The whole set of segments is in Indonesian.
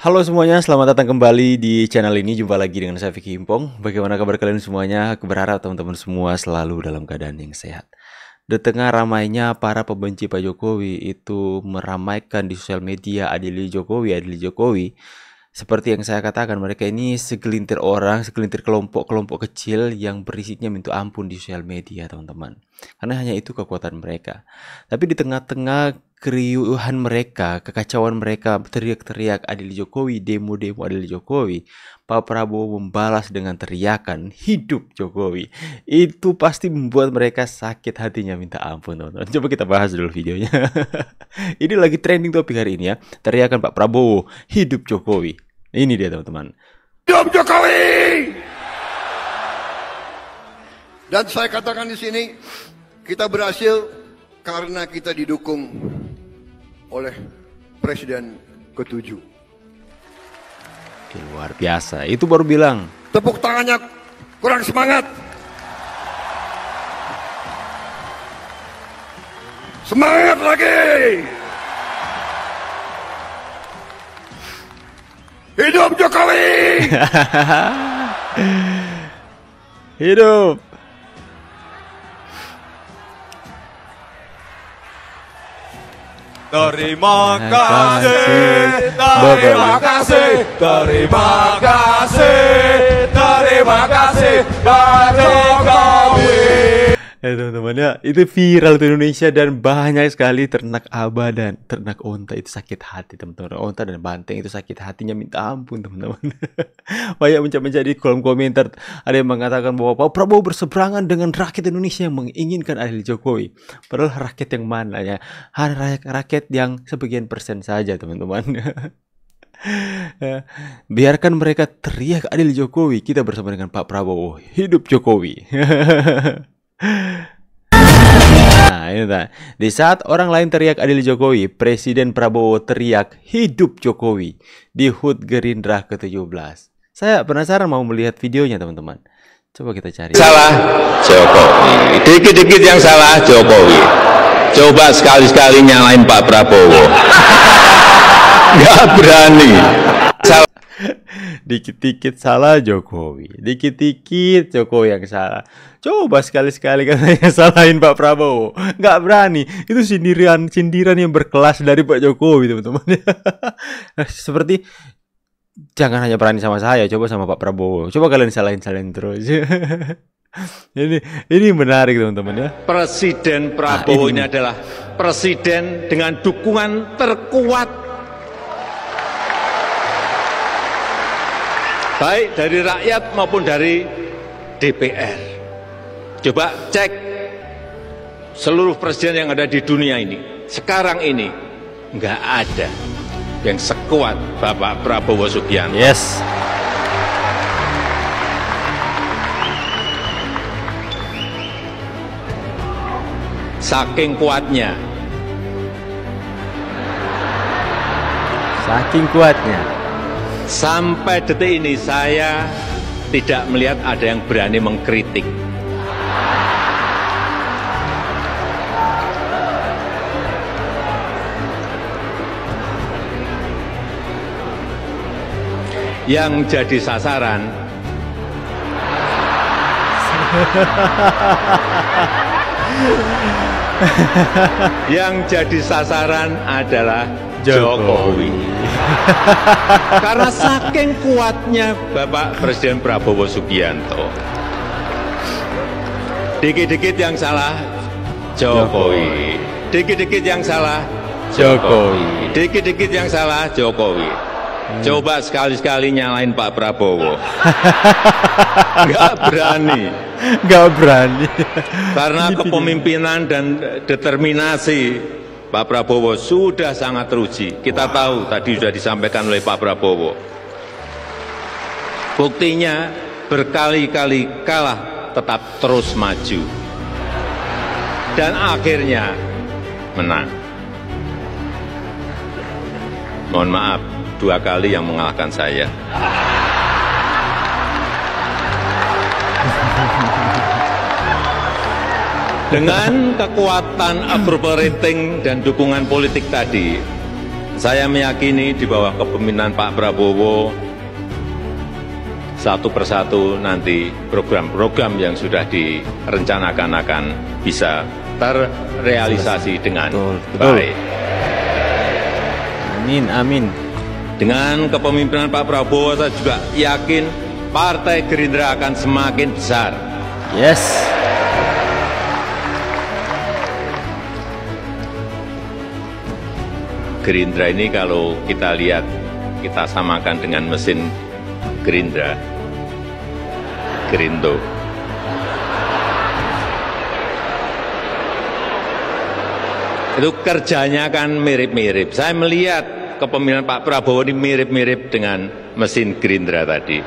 Halo semuanya, selamat datang kembali di channel ini. Jumpa lagi dengan saya Vicky Himpong. Bagaimana kabar kalian semuanya? Aku berharap teman-teman semua selalu dalam keadaan yang sehat. Di tengah ramainya para pembenci Pak Jokowi itu meramaikan di sosial media adili Jokowi. Seperti yang saya katakan, mereka ini segelintir orang, segelintir kelompok-kelompok kecil yang berisiknya minta ampun di sosial media, teman-teman. Karena hanya itu kekuatan mereka. Tapi di tengah-tengah keriuhan mereka, kekacauan mereka, teriak-teriak adili Jokowi, demo-demo adili Jokowi, Pak Prabowo membalas dengan teriakan hidup Jokowi. Itu pasti membuat mereka sakit hatinya minta ampun, teman-teman. Coba kita bahas dulu videonya. Ini lagi trending topik hari ini ya, teriakan Pak Prabowo hidup Jokowi. Ini dia, teman-teman. Hidup Jokowi! Dan saya katakan di sini, kita berhasil karena kita didukung oleh Presiden ke-7. Luar biasa. Itu baru bilang. Tepuk tangannya kurang semangat. Semangat lagi! Hidup Jokowi! Hidup! Terima kasih, terima kasih, terima kasih, terima kasih, Pak Jokowi. Teman-teman ya, itu viral di Indonesia dan banyak sekali ternak abah dan ternak onta itu sakit hati, teman-teman. Onta dan banteng itu sakit hatinya minta ampun, teman-teman. Banyak menjadi kolom komentar, ada yang mengatakan bahwa Pak Prabowo berseberangan dengan rakyat Indonesia yang menginginkan adil Jokowi. Padahal rakyat yang mana ya? Rakyat yang sebagian persen saja, teman-teman. Biarkan mereka teriak adil Jokowi, kita bersama dengan Pak Prabowo. Hidup Jokowi. Nah, ini tak. Di saat orang lain teriak adil Jokowi, Presiden Prabowo teriak hidup Jokowi di HUT Gerindra ke-17. Saya penasaran mau melihat videonya, teman-teman. Coba kita cari. Salah Jokowi, dikit-dikit yang salah Jokowi. Coba sekali-sekali nyalain Pak Prabowo. Nggak berani. Salah. Dikit-dikit salah Jokowi, dikit-dikit Jokowi yang salah. Coba sekali-sekali katanya salahin Pak Prabowo, nggak berani. Itu sindiran yang berkelas dari Pak Jokowi, teman-teman. Seperti jangan hanya berani sama saya, coba sama Pak Prabowo. Coba kalian salahin terus. Ini menarik, teman-teman ya. Presiden Prabowo ini adalah presiden dengan dukungan terkuat, baik dari rakyat maupun dari DPR. Coba cek seluruh presiden yang ada di dunia ini. Sekarang ini nggak ada yang sekuat Bapak Prabowo Subianto. Yes. Saking kuatnya. Saking kuatnya. Sampai detik ini saya tidak melihat ada yang berani mengkritik. Yang jadi sasaran adalah Jokowi. Karena saking kuatnya Bapak Presiden Prabowo Subianto. Dikit-dikit yang salah Jokowi. Dikit-dikit yang salah Jokowi. Dikit-dikit yang salah Jokowi. Coba sekali-sekali nyalain Pak Prabowo. Nggak berani. Nggak berani. Karena kepemimpinan dan determinasi Pak Prabowo sudah sangat teruji. Kita tahu tadi sudah disampaikan oleh Pak Prabowo. Buktinya berkali-kali kalah tetap terus maju. Dan akhirnya menang. Mohon maaf, 2 kali yang mengalahkan saya. Dengan kekuatan approval rating dan dukungan politik tadi, Saya meyakini di bawah kepemimpinan Pak Prabowo, satu persatu nanti program-program yang sudah direncanakan akan bisa terrealisasi dengan baik. Amin, amin. Dengan kepemimpinan Pak Prabowo, saya juga yakin Partai Gerindra akan semakin besar. Yes. Gerindra ini kalau kita lihat, kita samakan dengan mesin Gerindra, Gerindo. Itu kerjanya kan mirip-mirip. Saya melihat kepemimpinan Pak Prabowo ini mirip-mirip dengan mesin Gerindra tadi.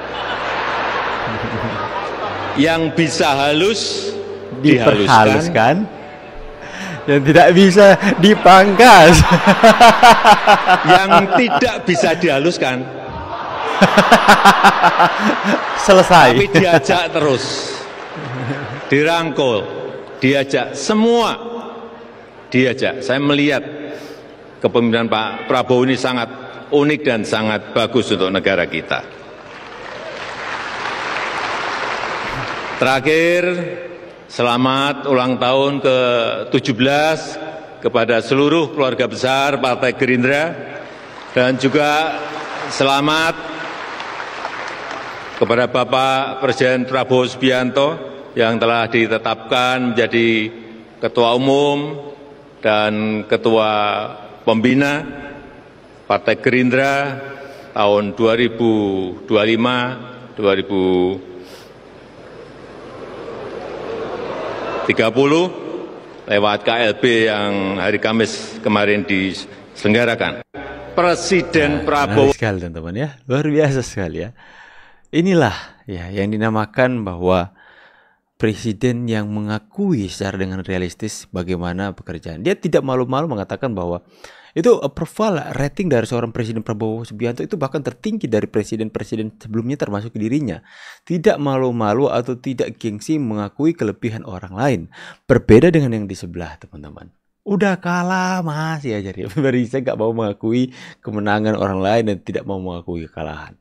Yang bisa halus, dihaluskan. Yang tidak bisa dipangkas. Yang tidak bisa dihaluskan. Selesai. Tapi diajak terus. Dirangkul. Diajak. Semua diajak. Saya melihat kepemimpinan Pak Prabowo ini sangat unik dan sangat bagus untuk negara kita. Terakhir, selamat ulang tahun ke-17 kepada seluruh keluarga besar Partai Gerindra, dan juga selamat kepada Bapak Presiden Prabowo Subianto yang telah ditetapkan menjadi Ketua Umum dan Ketua Pembina Partai Gerindra tahun 2025-2030 lewat KLB yang hari Kamis kemarin diselenggarakan. Presiden Prabowo sekali teman-teman ya, luar biasa sekali ya. Inilah ya yang dinamakan bahwa presiden yang mengakui secara dengan realistis bagaimana pekerjaan. Dia tidak malu-malu mengatakan bahwa itu approval rating dari seorang Presiden Prabowo Subianto itu bahkan tertinggi dari presiden-presiden sebelumnya termasuk dirinya. Tidak malu-malu atau tidak gengsi mengakui kelebihan orang lain. Berbeda dengan yang di sebelah teman-teman. Udah kalah masih aja dia. Saya nggak mau mengakui kemenangan orang lain dan tidak mau mengakui kekalahan.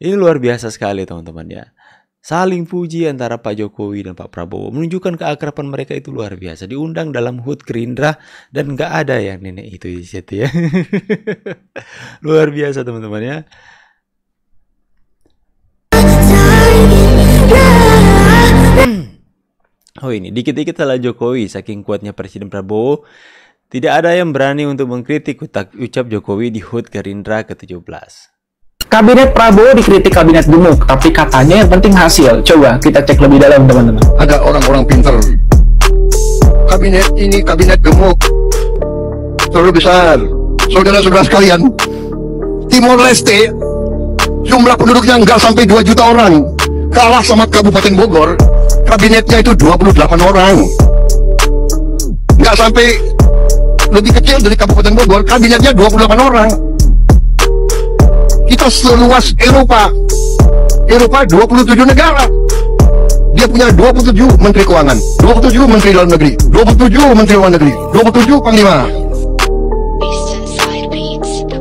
Ini luar biasa sekali teman-teman ya. Saling puji antara Pak Jokowi dan Pak Prabowo menunjukkan keakraban mereka itu luar biasa. Diundang dalam HUT Gerindra dan nggak ada yang nenek itu di situ ya. Luar biasa teman-teman ya. Oh ini dikit-dikit salah Jokowi saking kuatnya Presiden Prabowo. Tidak ada yang berani untuk mengkritik ucap Jokowi di HUT Gerindra ke-17. Kabinet Prabowo dikritik kabinet gemuk, tapi katanya yang penting hasil. Coba kita cek lebih dalam teman-teman. Ada orang-orang pintar. Kabinet ini kabinet gemuk. Terlalu besar. Saudara-saudara sekalian, Timor Leste jumlah penduduknya nggak sampai 2 juta orang. Kalah sama Kabupaten Bogor, kabinetnya itu 28 orang. Nggak sampai, lebih kecil dari Kabupaten Bogor, kabinetnya 28 orang. Kita seluas Eropa 27 negara. Dia punya 27 menteri keuangan, 27 menteri dalam negeri, 27 menteri luar negeri, 27 panglima.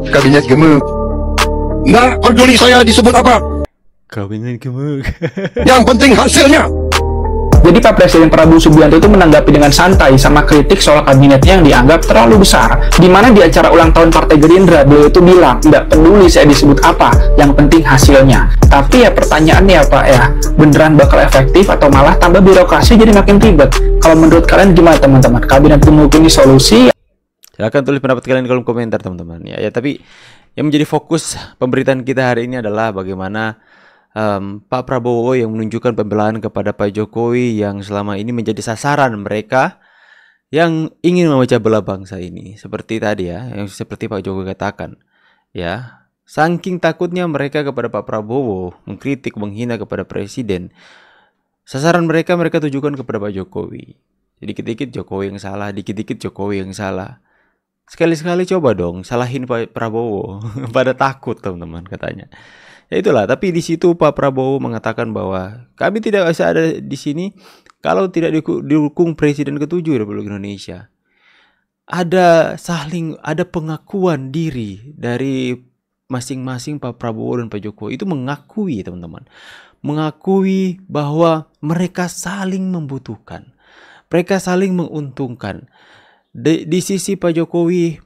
Kabinet gemuk. Nggak peduli saya disebut apa. Kabinet gemuk. Yang penting hasilnya. Jadi Pak Presiden Prabowo Subianto itu menanggapi dengan santai sama kritik soal kabinetnya yang dianggap terlalu besar. Dimana di acara ulang tahun Partai Gerindra, beliau itu bilang, nggak peduli saya disebut apa, yang penting hasilnya. Tapi ya pertanyaannya ya Pak ya, beneran bakal efektif atau malah tambah birokrasi jadi makin ribet? Kalau menurut kalian gimana teman-teman? Kabinet gemuk ini solusi? Silahkan tulis pendapat kalian di kolom komentar teman-teman ya. Tapi yang menjadi fokus pemberitaan kita hari ini adalah bagaimana Pak Prabowo yang menunjukkan pembelaan kepada Pak Jokowi yang selama ini menjadi sasaran mereka yang ingin memecah belah bangsa ini. Seperti tadi ya, yang seperti Pak Jokowi katakan ya, saking takutnya mereka kepada Pak Prabowo, mengkritik, menghina kepada presiden, sasaran mereka tujukan kepada Pak Jokowi. Dikit-dikit Jokowi yang salah, dikit-dikit Jokowi yang salah. Sekali-sekali coba dong salahin Pak Prabowo. Pada takut teman-teman katanya. Ya itulah, tapi di situ Pak Prabowo mengatakan bahwa kami tidak bisa ada di sini kalau tidak didukung Presiden ke-7 Republik Indonesia. ada pengakuan diri dari masing-masing Pak Prabowo dan Pak Jokowi. Itu mengakui, teman-teman, mengakui bahwa mereka saling membutuhkan, mereka saling menguntungkan. Di sisi Pak Jokowi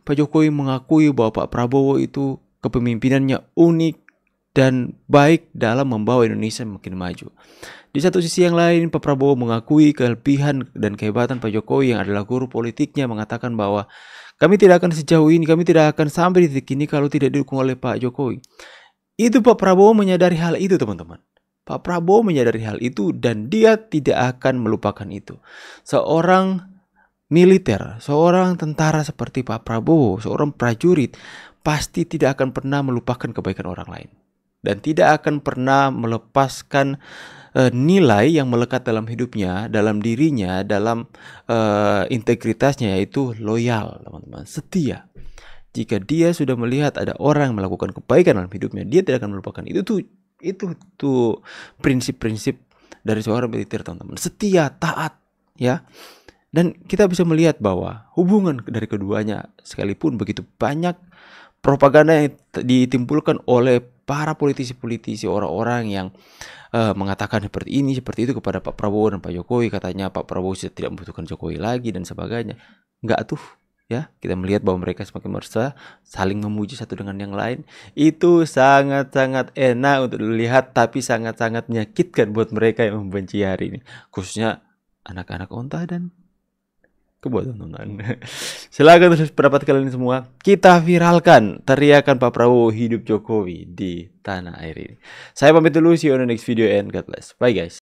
mengakui bahwa Pak Prabowo itu kepemimpinannya unik dan baik dalam membawa Indonesia makin maju. Di satu sisi yang lain, Pak Prabowo mengakui kelebihan dan kehebatan Pak Jokowi yang adalah guru politiknya, mengatakan bahwa kami tidak akan sejauh ini, kami tidak akan sampai di titik ini kalau tidak didukung oleh Pak Jokowi. Itu Pak Prabowo menyadari hal itu, teman-teman. Pak Prabowo menyadari hal itu dan dia tidak akan melupakan itu. Seorang militer, seorang tentara seperti Pak Prabowo, seorang prajurit, pasti tidak akan pernah melupakan kebaikan orang lain. Dan tidak akan pernah melepaskan nilai yang melekat dalam hidupnya, dalam dirinya, dalam integritasnya, yaitu loyal, teman-teman, setia. Jika dia sudah melihat ada orang yang melakukan kebaikan dalam hidupnya, dia tidak akan melupakan itu. Tuh prinsip-prinsip dari seorang militer, teman-teman. Setia, taat, ya. Dan kita bisa melihat bahwa hubungan dari keduanya, sekalipun begitu banyak propaganda yang ditimbulkan oleh para politisi-politisi, orang-orang yang mengatakan seperti ini, seperti itu kepada Pak Prabowo dan Pak Jokowi, katanya Pak Prabowo sudah tidak membutuhkan Jokowi lagi dan sebagainya. Enggak tuh, ya. Kita melihat bahwa mereka semakin mesra, saling memuji satu dengan yang lain. Itu sangat-sangat enak untuk dilihat, tapi sangat-sangat menyakitkan buat mereka yang membenci hari ini, khususnya anak-anak onta dan kebo, teman-teman. Silakan tulis pendapat kalian semua. Kita viralkan teriakan Pak Prabowo hidup Jokowi di tanah air ini. Saya pamit dulu, see you on the next video and God bless. Bye guys.